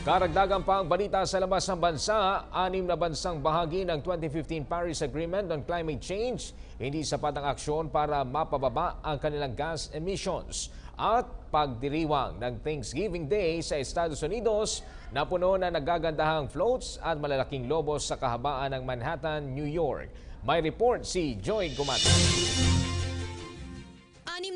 Karagdagan pa ang balita sa labas ng bansa, 6 na bansang bahagi ng 2015 Paris Agreement on Climate Change, hindi sapat ang aksyon para mapababa ang kanilang gas emissions. At pagdiriwang ng Thanksgiving Day sa Estados Unidos, napuno na nagagandahang floats at malalaking lobos sa kahabaan ng Manhattan, New York. May report si Joy Gumata. 6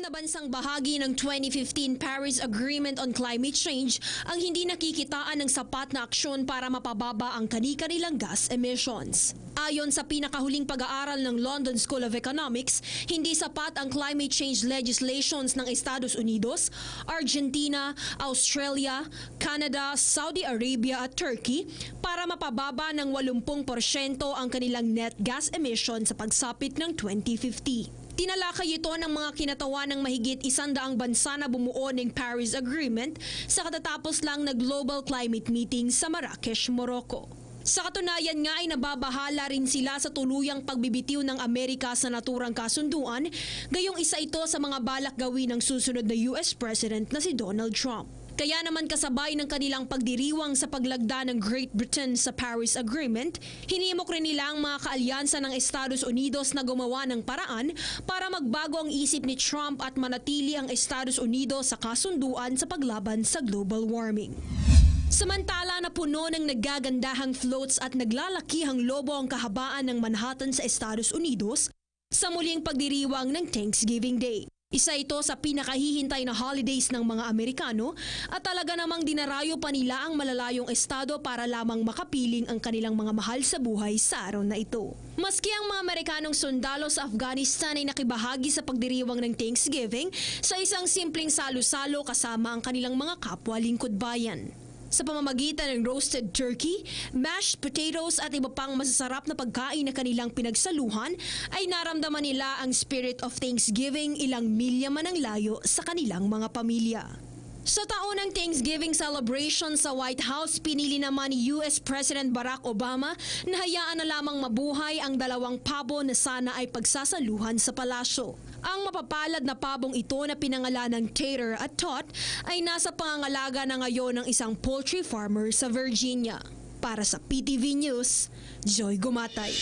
na bansang bahagi ng 2015 Paris Agreement on Climate Change ang hindi nakikitaan ng sapat na aksyon para mapababa ang kani-kanilang gas emissions. Ayon sa pinakahuling pag-aaral ng London School of Economics, hindi sapat ang climate change legislations ng Estados Unidos, Argentina, Australia, Canada, Saudi Arabia at Turkey para mapababa ng 80% ang kanilang net gas emissions sa pagsapit ng 2050. Tinalakay ito ng mga kinatawan ng mahigit 100 bansa na bumuo ng Paris Agreement sa katatapos lang na Global Climate Meeting sa Marrakesh, Morocco. Sa katunayan nga ay nababahala rin sila sa tuluyang pagbibitiw ng Amerika sa naturang kasunduan, gayong isa ito sa mga balak gawin ng susunod na US President na si Donald Trump. Kaya naman kasabay ng kanilang pagdiriwang sa paglagda ng Great Britain sa Paris Agreement, hinimok rin nila ang mga kaalyansa ng Estados Unidos na gumawa ng paraan para magbago ang isip ni Trump at manatili ang Estados Unidos sa kasunduan sa paglaban sa global warming. Samantala na puno ng nagagandahang floats at naglalakihang lobo ang kahabaan ng Manhattan sa Estados Unidos sa muling pagdiriwang ng Thanksgiving Day. Isa ito sa pinakahihintay na holidays ng mga Amerikano at talaga namang dinarayo pa nila ang malalayong estado para lamang makapiling ang kanilang mga mahal sa buhay sa araw na ito. Maski ang mga Amerikanong sundalo sa Afghanistan ay nakibahagi sa pagdiriwang ng Thanksgiving sa isang simpleng salo-salo kasama ang kanilang mga kapwa lingkod bayan. Sa pamamagitan ng roasted turkey, mashed potatoes at iba pang masasarap na pagkain na kanilang pinagsaluhan, ay naramdaman nila ang spirit of Thanksgiving ilang milya man ang layo sa kanilang mga pamilya. Sa taon ng Thanksgiving celebration sa White House, pinili naman ni US President Barack Obama na hayaan na lamang mabuhay ang 2 pabo na sana ay pagsasaluhan sa palasyo. Ang mapapalad na pabong ito na pinangalan ng Tater at Tot ay nasa pangangalaga na ngayon ng isang poultry farmer sa Virginia. Para sa PTV News, Joy Gumatay.